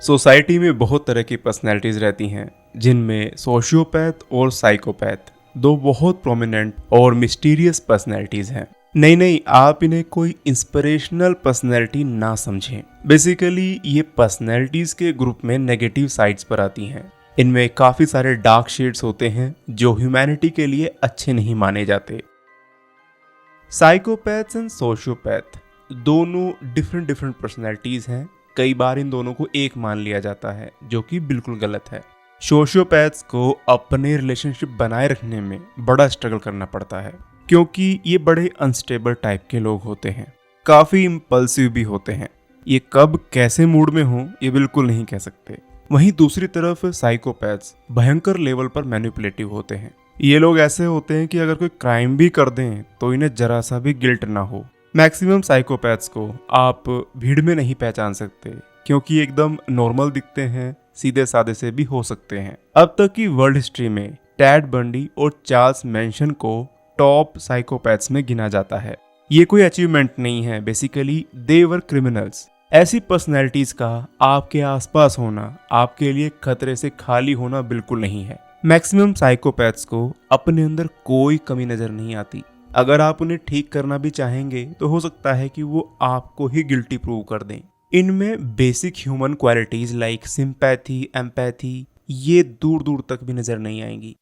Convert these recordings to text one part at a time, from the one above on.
Society में बहुत तरह की पर्सनैलिटीज रहती हैं, जिनमें सोशियोपैथ और साइकोपैथ दो बहुत प्रोमिनेंट और मिस्टीरियस पर्सनैलिटीज हैं। नहीं नहीं, आप इन्हें कोई इंस्पिरेशनल पर्सनैलिटी ना समझें। बेसिकली ये पर्सनैलिटीज के ग्रुप में नेगेटिव साइड्स पर आती हैं। इनमें काफी सारे डार्क शेड्स होते हैं जो ह्यूमैनिटी के लिए अच्छे नहीं माने जाते। साइकोपैथ्स एंड सोशियोपैथ दोनों डिफरेंट पर्सनैलिटीज हैं। कई बार इन दोनों को एक मान लिया जाता है, जो कि बिल्कुल गलत है। सोशियोपैथ्स को अपने रिलेशनशिप बनाए रखने में बड़ा स्ट्रगल करना पड़ता है, क्योंकि ये बड़े अनस्टेबल टाइप के लोग होते हैं, काफी इम्पल्सिव भी होते हैं। ये कब कैसे मूड में हो ये बिल्कुल नहीं कह सकते। वहीं दूसरी तरफ साइकोपैथ्स भयंकर लेवल पर मैनिपुलेटिव होते हैं। ये लोग ऐसे होते हैं कि अगर कोई क्राइम भी कर दें तो इन्हें जरा सा भी गिल्ट ना हो। मैक्सिमम साइकोपैथ्स को आप भीड़ में नहीं पहचान सकते, क्योंकि एकदम नॉर्मल दिखते हैं, सीधे साधे से भी हो सकते हैं। अब तक की वर्ल्ड हिस्ट्री में टैड बंडी और चार्ल्स मैनसन को टॉप साइकोपैथ्स में गिना जाता है। ये कोई अचीवमेंट नहीं है, बेसिकली दे वर क्रिमिनल्स। ऐसी पर्सनैलिटीज का आपके आसपास होना आपके लिए खतरे से खाली होना बिल्कुल नहीं है। मैक्सिमम साइकोपैथ्स को अपने अंदर कोई कमी नजर नहीं आती। अगर आप उन्हें ठीक करना भी चाहेंगे तो हो सकता है कि वो आपको ही गिल्टी प्रूव कर दें। इनमें basic human qualities like sympathy, empathy ये दूर दूर तक भी नजर नहीं आएंगी।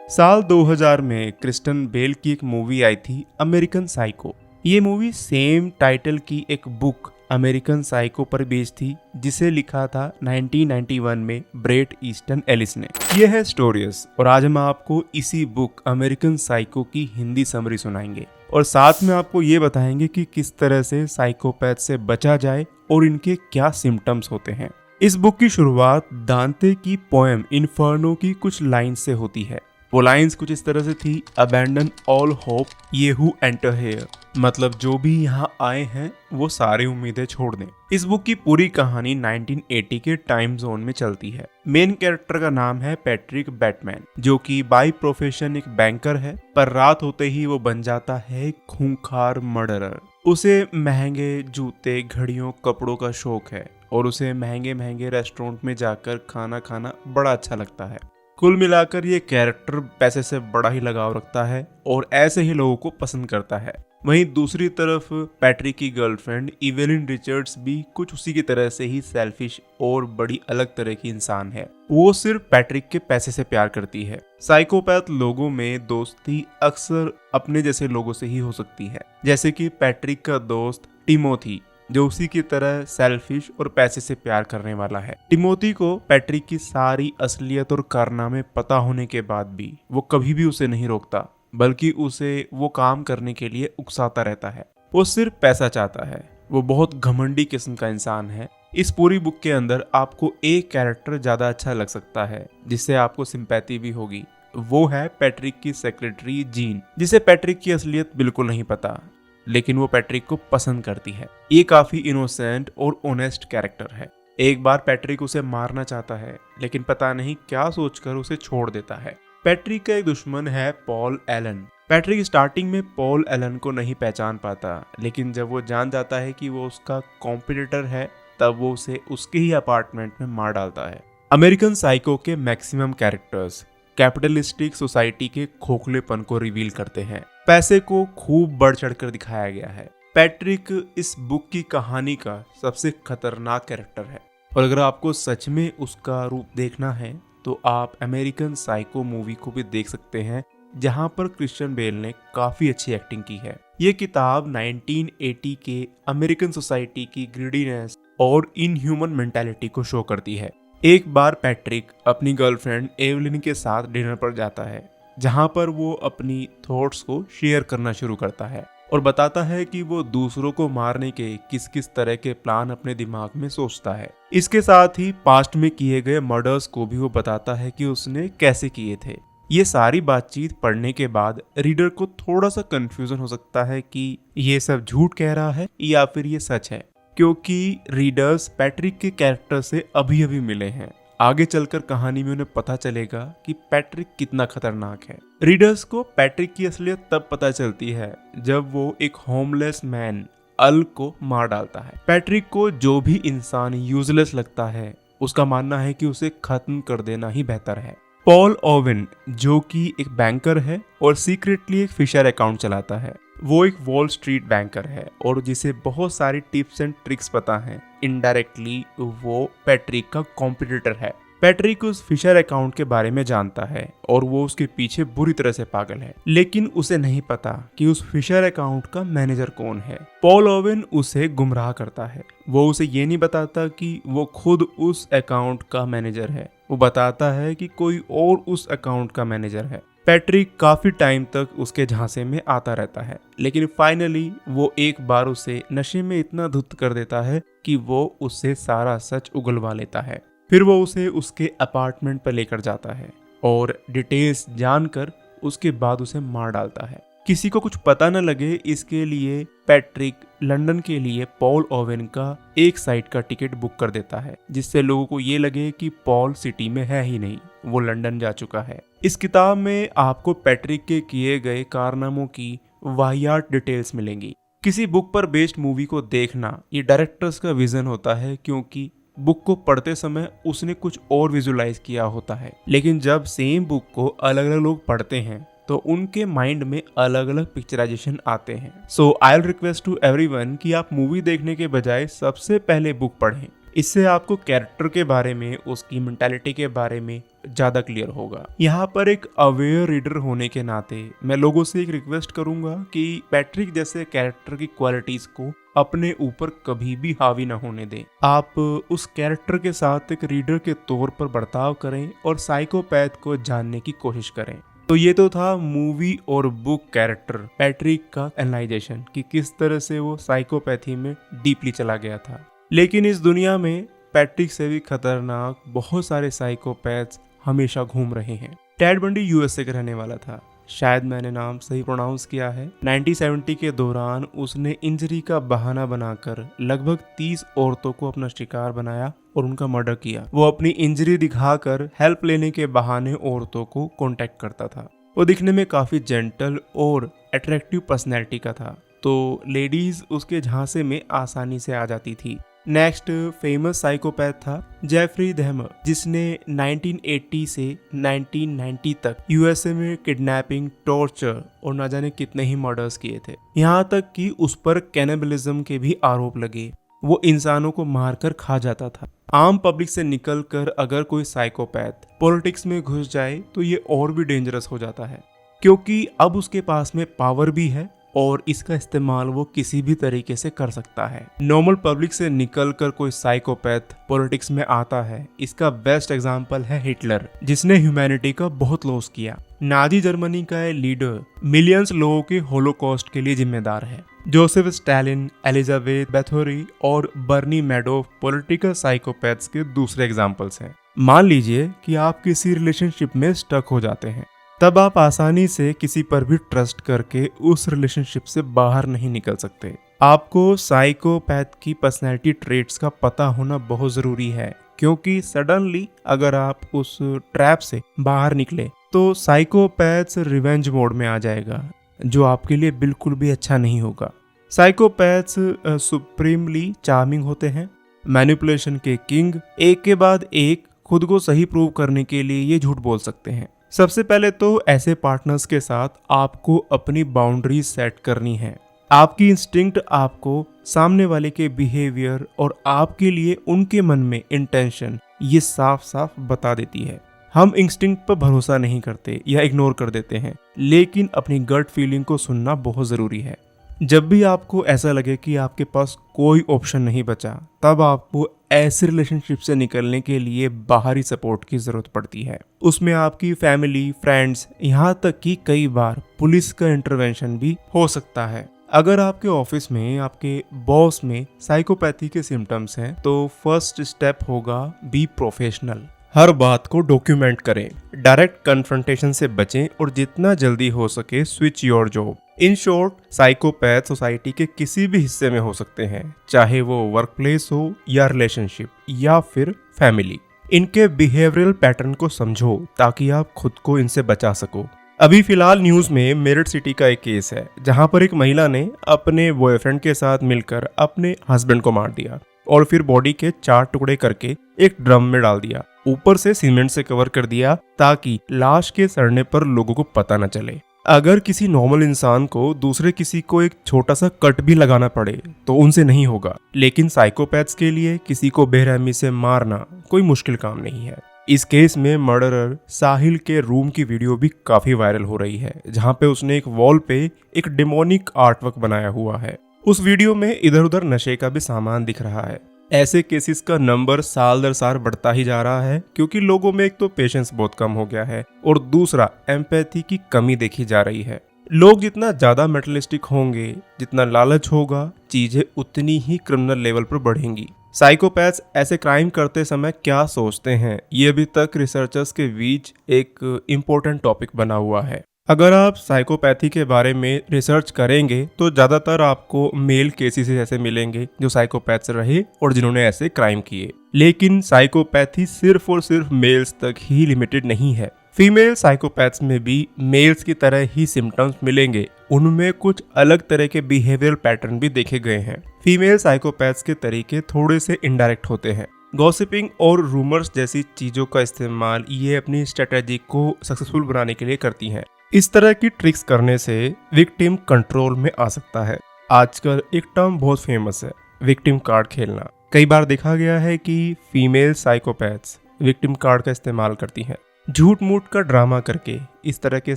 साल 2000 में क्रिस्टन बेल की एक मूवी आई थी, अमेरिकन साइको। ये मूवी सेम टाइटल की एक बुक अमेरिकन साइको पर बेस्ड थी, जिसे लिखा था 1991 में ब्रेट ईस्टन एलिस ने। यह है स्टोरियस, और आज हम आपको इसी बुक अमेरिकन साइको की हिंदी समरी सुनाएंगे, और साथ में आपको ये बताएंगे कि किस तरह से साइकोपैथ से बचा जाए और इनके क्या सिम्टम्स होते हैं। इस बुक की शुरुआत दांते की पोएम इन्फर्नो की कुछ लाइन्स से होती है। वो लाइन्स कुछ इस तरह से थी, अबैंडन ऑल होप ये हु एंटर हियर, मतलब जो भी यहाँ आए हैं वो सारी उम्मीदें छोड़ दें। इस बुक की पूरी कहानी 1980 के टाइम जोन में चलती है। मेन कैरेक्टर का नाम है पैट्रिक बैटमैन, जो कि बाय प्रोफेशन एक बैंकर है, पर रात होते ही वो बन जाता है खूंखार मर्डरर। उसे महंगे जूते, घड़ियों, कपड़ों का शौक है, और उसे महंगे महंगे रेस्टोरेंट में जाकर खाना खाना बड़ा अच्छा लगता है। कुल मिलाकर ये कैरेक्टर पैसे से बड़ा ही लगाव रखता है और ऐसे ही लोगों को पसंद करता है। वहीं दूसरी तरफ पैट्रिक की गर्लफ्रेंड इवेलिन रिचर्ड्स भी कुछ उसी की तरह से ही सेल्फिश और बड़ी अलग तरह की इंसान है। वो सिर्फ पैट्रिक के पैसे से प्यार करती है। साइकोपैथ लोगों में दोस्ती अक्सर अपने जैसे लोगों से ही हो सकती है, जैसे कि पैट्रिक का दोस्त टिमोथी, जो उसी की तरह सेल्फिश और पैसे से प्यार करने वाला है। टिमोथी को पैट्रिक की सारी असलियत और कारनामे पता होने के बाद भी वो कभी भी उसे नहीं रोकता, बल्कि उसे वो काम करने के लिए उकसाता रहता है। वो सिर्फ पैसा चाहता है। वो बहुत घमंडी किस्म का इंसान है। इस पूरी बुक के अंदर आपको एक कैरेक्टर ज्यादा अच्छा लग सकता है, जिससे आपको सिंपैथी भी होगी। वो है पैट्रिक की सेक्रेटरी जीन, जिसे पैट्रिक की असलियत बिल्कुल नहीं पता, लेकिन वो पैट्रिक को पसंद करती है। ये काफी इनोसेंट और ऑनेस्ट कैरेक्टर है। एक बार पैट्रिक उसे मारना चाहता है, लेकिन पता नहीं क्या सोचकर उसे छोड़ देता है। पैट्रिक का एक दुश्मन है पॉल एलन। पैट्रिक स्टार्टिंग में पॉल एलन को नहीं पहचान पाता, लेकिन जब वो जान जाता है कि वो उसका कॉम्पिटिटर है, तब वो उसे उसके ही अपार्टमेंट में मार डालता है। अमेरिकन साइको के मैक्सिमम कैरेक्टर्स कैपिटलिस्टिक सोसाइटी के खोखलेपन को रिवील करते हैं। पैसे को खूब बढ़ चढ़कर दिखाया गया है। पैट्रिक इस बुक की कहानी का सबसे खतरनाक कैरेक्टर है, और अगर आपको सच में उसका रूप देखना है तो आप अमेरिकन साइको मूवी को भी देख सकते हैं, जहां पर क्रिश्चियन बेल ने काफी अच्छी एक्टिंग की है। ये किताब 1980 के अमेरिकन सोसाइटी की ग्रीडीनेस और इनह्यूमन मेंटालिटी को शो करती है। एक बार पैट्रिक अपनी गर्लफ्रेंड एवलिन के साथ डिनर पर जाता है, जहां पर वो अपनी थॉट्स को शेयर करना शुरू करता है और बताता है कि वो दूसरों को मारने के किस किस तरह के प्लान अपने दिमाग में सोचता है। इसके साथ ही पास्ट में किए गए मर्डर्स को भी वो बताता है कि उसने कैसे किए थे। ये सारी बातचीत पढ़ने के बाद रीडर को थोड़ा सा कंफ्यूजन हो सकता है कि ये सब झूठ कह रहा है या फिर ये सच है, क्योंकि रीडर्स पैट्रिक के कैरेक्टर से अभी अभी मिले हैं। आगे चलकर कहानी में उन्हें पता चलेगा कि पैट्रिक कितना खतरनाक है। रीडर्स को पैट्रिक की असलियत तब पता चलती है जब वो एक होमलेस मैन अल को मार डालता है। पैट्रिक को जो भी इंसान यूजलेस लगता है उसका मानना है कि उसे खत्म कर देना ही बेहतर है। पॉल ओवेन जो कि एक बैंकर है और सीक्रेटली एक फिशर अकाउंट चलाता है, वो एक वॉल स्ट्रीट बैंकर है और जिसे बहुत सारी टिप्स एंड ट्रिक्स पता हैं। इनडायरेक्टली वो पैट्रिक का कॉम्पिटिटर है। पैट्रिक उस फिशर अकाउंट के बारे में जानता है और वो उसके पीछे बुरी तरह से पागल है, लेकिन उसे नहीं पता कि उस फिशर अकाउंट का मैनेजर कौन है। पॉल ओवेन उसे गुमराह करता है। वो उसे ये नहीं बताता कि वो खुद उस अकाउंट का मैनेजर है, वो बताता है कि कोई और उस अकाउंट का मैनेजर है। पैट्रिक काफी टाइम तक उसके झांसे में आता रहता है, लेकिन फाइनली वो एक बार उसे नशे में इतना धुत कर देता है कि वो उससे सारा सच उगलवा लेता है। फिर वो उसे उसके अपार्टमेंट पर लेकर जाता है और डिटेल्स जानकर उसके बाद उसे मार डालता है। किसी को कुछ पता न लगे इसके लिए पैट्रिक लंदन के लिए पॉल ओवेन का एक साइड का टिकट बुक कर देता है, जिससे लोगों को ये लगे कि पॉल सिटी में है ही नहीं, वो लंदन जा चुका है। इस किताब में आपको पैट्रिक के किए गए कारनामों की वाहियात डिटेल्स मिलेंगी। किसी बुक पर बेस्ड मूवी को देखना ये डायरेक्टर्स का विजन होता है, क्योंकि बुक को पढ़ते समय उसने कुछ और विजुलाइज किया होता है, लेकिन जब सेम बुक को अलग अलग लोग पढ़ते हैं तो उनके माइंड में अलग अलग पिक्चराइजेशन आते हैं। So I will request to everyone कि आप मूवी देखने के बजाय सबसे पहले बुक पढ़ें। इससे आपको कैरेक्टर के बारे में, उसकी मेंटालिटी के बारे में ज्यादा क्लियर होगा। यहाँ पर एक अवेयर रीडर होने के नाते मैं लोगों से एक रिक्वेस्ट करूंगा कि पैट्रिक जैसे कैरेक्टर की क्वालिटीज को अपने ऊपर कभी भी हावी न होने दें। आप उस कैरेक्टर के साथ एक रीडर के तौर पर बर्ताव करें और साइकोपैथ को जानने की कोशिश करें। तो ये तो था मूवी और बुक कैरेक्टर पैट्रिक का एनालाइजेशन कि किस तरह से वो साइकोपैथी में डीपली चला गया था। लेकिन इस दुनिया में पैट्रिक से भी खतरनाक बहुत सारे साइकोपैथ्स हमेशा घूम रहे हैं। टेड बंडी यूएसए का रहने वाला था, शायद मैंने नाम सही प्रोनाउंस किया है। 1970 के दौरान उसने इंजरी का बहाना बनाकर लगभग 30 औरतों को अपना शिकार बनाया और उनका मर्डर किया। वो अपनी इंजरी दिखाकर हेल्प लेने के बहाने औरतों को कांटेक्ट करता था। वो दिखने में काफी जेंटल और अट्रैक्टिव पर्सनैलिटी का था, तो लेडीज उसके झांसे में आसानी से आ जाती थी। नेक्स्ट फेमस साइकोपैथ था जेफरी दहमर, जिसने 1980 से 1990 तक यूएसए में किडनैपिंग, टॉर्चर और न जाने कितने ही मर्डर्स किए थे। यहाँ तक कि उस पर कैनिबलिज्म के भी आरोप लगे। वो इंसानों को मारकर खा जाता था। आम पब्लिक से निकलकर अगर कोई साइकोपैथ पॉलिटिक्स में घुस जाए तो ये और भी डेंजरस हो जाता है, क्योंकि अब उसके पास में पावर भी है और इसका इस्तेमाल वो किसी भी तरीके से कर सकता है। नॉर्मल पब्लिक से निकलकर कोई साइकोपैथ पॉलिटिक्स में आता है, इसका बेस्ट एग्जांपल है हिटलर, जिसने ह्यूमैनिटी का बहुत लॉस किया। नाजी जर्मनी का ये लीडर मिलियंस लोगों के होलोकॉस्ट के लिए जिम्मेदार है। जोसेफ स्टालिन, एलिजाबेथ बैथोरी और बर्नी मैडोफ पॉलिटिकल साइकोपैथ्स के दूसरे एग्जाम्पल्स हैं। मान लीजिए कि आप किसी रिलेशनशिप में स्टक हो जाते हैं, तब आप आसानी से किसी पर भी ट्रस्ट करके उस रिलेशनशिप से बाहर नहीं निकल सकते। आपको साइकोपैथ की पर्सनैलिटी ट्रेट्स का पता होना बहुत जरूरी है, क्योंकि सडनली अगर आप उस ट्रैप से बाहर निकले तो साइकोपैथ्स रिवेंज मोड में आ जाएगा, जो आपके लिए बिल्कुल भी अच्छा नहीं होगा। साइकोपैथ्स सुप्रीमली चार्मिंग होते हैं, मैनिपुलेशन के किंग, एक के बाद एक खुद को सही प्रूव करने के लिए ये झूठ बोल सकते हैं। सबसे पहले तो ऐसे पार्टनर्स के साथ आपको अपनी बाउंड्रीज सेट करनी है। आपकी इंस्टिंक्ट आपको सामने वाले के बिहेवियर और आपके लिए उनके मन में इंटेंशन ये साफ साफ बता देती है। हम इंस्टिंक्ट पर भरोसा नहीं करते या इग्नोर कर देते हैं, लेकिन अपनी गट फीलिंग को सुनना बहुत जरूरी है। जब भी आपको ऐसा लगे कि आपके पास कोई ऑप्शन नहीं बचा, तब आपको ऐसे रिलेशनशिप से निकलने के लिए बाहरी सपोर्ट की जरूरत पड़ती है। उसमें आपकी फैमिली, फ्रेंड्स, यहाँ तक कि कई बार पुलिस का इंटरवेंशन भी हो सकता है। अगर आपके ऑफिस में, आपके बॉस में साइकोपैथी के सिम्टम्स हैं, तो फर्स्ट स्टेप होगा बी प्रोफेशनल। हर बात को डॉक्यूमेंट करें, डायरेक्ट कन्फ्रंटेशन से बचें और जितना जल्दी हो सके switch your job. In short, psychopath society के किसी भी हिस्से में हो सकते हैं, चाहे वो वर्क प्लेस हो या रिलेशनशिप या फिर फैमिली। इनके बिहेवियरल पैटर्न को समझो ताकि आप खुद को इनसे बचा सको। अभी फिलहाल न्यूज में मेरठ सिटी का एक केस है जहां पर एक महिला ने अपने बॉयफ्रेंड के साथ मिलकर अपने हस्बैंड को मार दिया और फिर बॉडी के 4 टुकड़े करके एक ड्रम में डाल दिया, ऊपर से सीमेंट से कवर कर दिया ताकि लाश के सड़ने पर लोगों को पता न चले। अगर किसी नॉर्मल इंसान को दूसरे किसी को एक छोटा सा कट भी लगाना पड़े तो उनसे नहीं होगा, लेकिन साइकोपैथ्स के लिए किसी को बेरहमी से मारना कोई मुश्किल काम नहीं है। इस केस में मर्डरर साहिल के रूम की वीडियो भी काफी वायरल हो रही है, जहां पे उसने एक वॉल पे एक डेमोनिक आर्टवर्क बनाया हुआ है। उस वीडियो में इधर उधर नशे का भी सामान दिख रहा है। ऐसे केसेस का नंबर साल दर साल बढ़ता ही जा रहा है क्योंकि लोगों में एक तो पेशेंस बहुत कम हो गया है और दूसरा एम्पैथी की कमी देखी जा रही है। लोग जितना ज्यादा मेटलिस्टिक होंगे, जितना लालच होगा, चीजें उतनी ही क्रिमिनल लेवल पर बढ़ेंगी। साइकोपैथ्स ऐसे क्राइम करते समय क्या सोचते हैं, ये अभी तक रिसर्चर्स के बीच एक इम्पोर्टेंट टॉपिक बना हुआ है। अगर आप साइकोपैथी के बारे में रिसर्च करेंगे तो ज़्यादातर आपको मेल केसेस ऐसे मिलेंगे जो साइकोपैथ्स रहे और जिन्होंने ऐसे क्राइम किए। लेकिन साइकोपैथी सिर्फ और सिर्फ मेल्स तक ही लिमिटेड नहीं है। फीमेल साइकोपैथ्स में भी मेल्स की तरह ही सिम्टम्स मिलेंगे, उनमें कुछ अलग तरह के बिहेवियरल पैटर्न भी देखे गए हैं। फीमेल साइकोपैथ्स के तरीके थोड़े से इनडायरेक्ट होते हैं। गॉसिपिंग और रूमर्स जैसी चीज़ों का इस्तेमाल ये अपनी स्ट्रेटेजी को सक्सेसफुल बनाने के लिए करती हैं। इस तरह की ट्रिक्स करने से विक्टिम कंट्रोल में आ सकता है। आजकल एक टर्म बहुत फेमस है, विक्टिम कार्ड खेलना। कई बार देखा गया है कि फीमेल साइकोपैथ्स विक्टिम कार्ड का इस्तेमाल करती हैं। झूठ मूठ का ड्रामा करके इस तरह के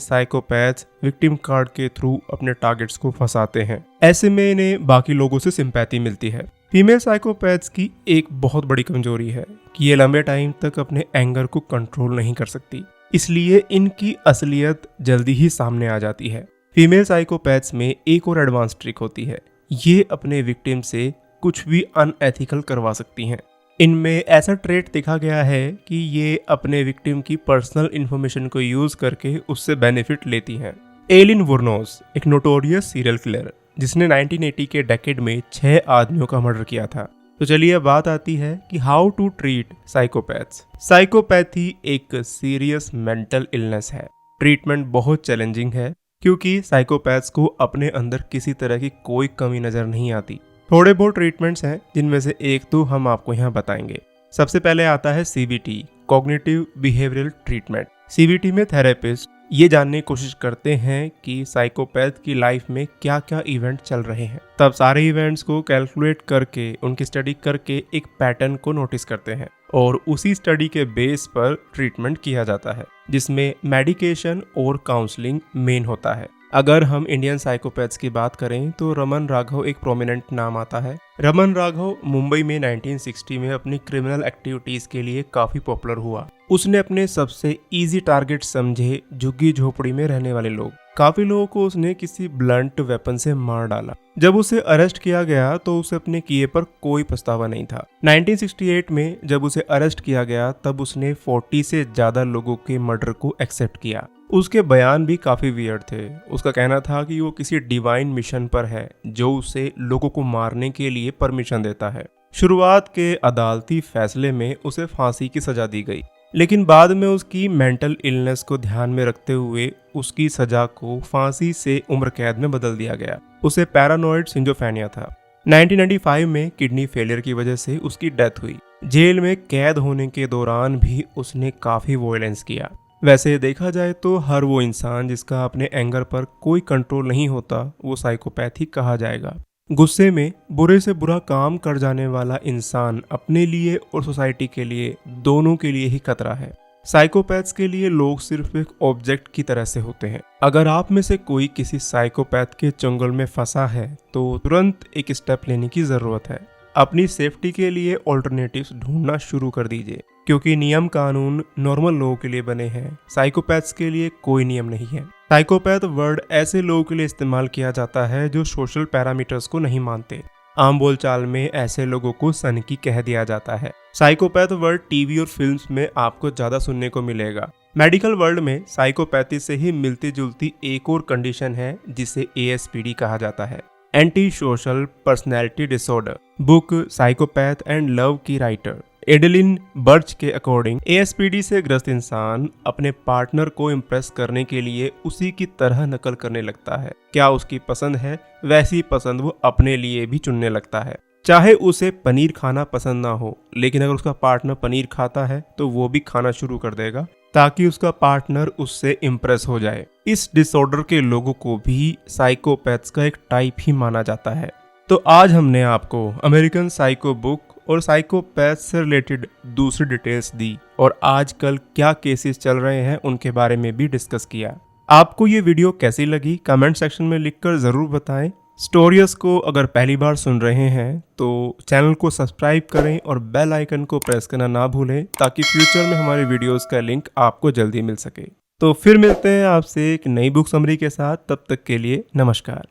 साइकोपैथ्स विक्टिम कार्ड के थ्रू अपने टारगेट्स को फंसाते हैं। ऐसे में इन्हें बाकी लोगों से सिंपैथी मिलती है। फीमेल साइकोपैथ्स की एक बहुत बड़ी कमजोरी है कि ये लंबे टाइम तक अपने एंगर को कंट्रोल नहीं कर सकती, इसलिए इनकी असलियत जल्दी ही सामने आ जाती है। फीमेल साइकोपैथ्स में एक और एडवांस ट्रिक होती है, ये अपने विक्टिम से कुछ भी अनएथिकल करवा सकती हैं। इनमें ऐसा ट्रेट देखा गया है कि ये अपने विक्टिम की पर्सनल इंफॉर्मेशन को यूज करके उससे बेनिफिट लेती हैं। एलिन वुरनोस एक नोटोरियस सीरियल किलर जिसने 1980 के डेकेड में 6 आदमियों का मर्डर किया था। तो चलिए बात आती है कि how to treat psychopaths. Psychopathy एक सीरियस मेंटल इलनेस है। ट्रीटमेंट बहुत चैलेंजिंग है क्योंकि साइकोपैथ्स को अपने अंदर किसी तरह की कोई कमी नजर नहीं आती। थोड़े बहुत ट्रीटमेंट्स हैं जिनमें से एक तो हम आपको यहाँ बताएंगे। सबसे पहले आता है CBT, cognitive behavioural treatment. CBT में थेरेपिस्ट ये जानने की कोशिश करते हैं कि साइकोपैथ की लाइफ में क्या क्या इवेंट चल रहे हैं, तब सारे इवेंट्स को कैलकुलेट करके उनकी स्टडी करके एक पैटर्न को नोटिस करते हैं और उसी स्टडी के बेस पर ट्रीटमेंट किया जाता है, जिसमें मेडिकेशन और काउंसलिंग मेन होता है। अगर हम इंडियन साइकोपैथ्स की बात करें तो रमन राघव एक प्रोमिनेंट नाम आता है। रमन राघव मुंबई में 1960 में अपनी क्रिमिनल एक्टिविटीज के लिए काफी पॉपुलर हुआ। उसने अपने सबसे इजी टारगेट समझे झुग्गी झोपड़ी में रहने वाले लोग। काफी लोगों को उसने किसी ब्लंट वेपन से मार डाला। जब उसे अरेस्ट किया गया तो उसे अपने किए पर कोई पछतावा नहीं था। 1968 में जब उसे अरेस्ट किया गया तब उसने 40 से ज्यादा लोगों के मर्डर को एक्सेप्ट किया। उसके बयान भी काफी वियर्ड थे। उसका कहना था कि वो किसी डिवाइन मिशन पर है जो उसे लोगों को मारने के लिए परमिशन देता है। शुरुआत के अदालती फैसले में उसे फांसी की सजा दी गई, लेकिन बाद में उसकी मेंटल इलनेस को ध्यान में रखते हुए उसकी सजा को फांसी से उम्र कैद में बदल दिया गया। उसे पैरानॉइड सिंजोफ्रेनिया था। 1995 में किडनी फेलियर की वजह से उसकी डेथ हुई। जेल में कैद होने के दौरान भी उसने काफी वॉयलेंस किया। वैसे देखा जाए तो हर वो इंसान जिसका अपने एंगर पर कोई कंट्रोल नहीं होता वो साइकोपैथी कहा जाएगा। गुस्से में बुरे से बुरा काम कर जाने वाला इंसान अपने लिए और सोसाइटी के लिए, दोनों के लिए ही खतरा है। साइकोपैथ्स के लिए लोग सिर्फ एक ऑब्जेक्ट की तरह से होते हैं। अगर आप में से कोई किसी साइकोपैथ के चंगुल में फंसा है तो तुरंत एक स्टेप लेने की जरूरत है। अपनी सेफ्टी के लिए ऑल्टरनेटिव्स ढूंढना शुरू कर दीजिए, क्योंकि नियम कानून नॉर्मल लोगों के लिए बने हैं, साइकोपैथ्स के लिए कोई नियम नहीं है। साइकोपैथ वर्ड ऐसे लोगों के लिए इस्तेमाल किया जाता है जो सोशल पैरामीटर्स को नहीं मानते। आम बोलचाल में ऐसे लोगों को सनकी कह दिया जाता है। साइकोपैथ वर्ड टीवी और फिल्म्स में आपको ज्यादा सुनने को मिलेगा। मेडिकल वर्ल्ड में साइकोपैथी से ही मिलती जुलती एक और कंडीशन है जिसे ASPD कहा जाता है, anti social personality disorder. Book psychopath and love की राइटर एडेलिन बर्च के अकॉर्डिंग एएसपीडी से ग्रस्त इंसान अपने पार्टनर को इम्प्रेस करने के लिए उसी की तरह नकल करने लगता है। क्या उसकी पसंद है वैसी पसंद वो अपने लिए भी चुनने लगता है। चाहे उसे पनीर खाना पसंद ना हो, लेकिन अगर उसका पार्टनर पनीर खाता है तो वो भी खाना शुरू कर देगा ताकि उसका पार्टनर उससे इम्प्रेस हो जाए। इस डिसऑर्डर के लोगों को भी साइकोपैथ्स का एक टाइप ही माना जाता है। तो आज हमने आपको अमेरिकन साइको बुक और साइकोपैथ से रिलेटेड दूसरी डिटेल्स दी और आजकल क्या केसेस चल रहे हैं उनके बारे में भी डिस्कस किया। आपको ये वीडियो कैसी लगी कमेंट सेक्शन में लिखकर ज़रूर बताएं। स्टोरीज को अगर पहली बार सुन रहे हैं तो चैनल को सब्सक्राइब करें और बेल आइकन को प्रेस करना ना भूलें ताकि फ्यूचर में हमारी वीडियोस का लिंक आपको जल्दी मिल सके। तो फिर मिलते हैं आपसे एक नई बुक समरी के साथ, तब तक के लिए नमस्कार।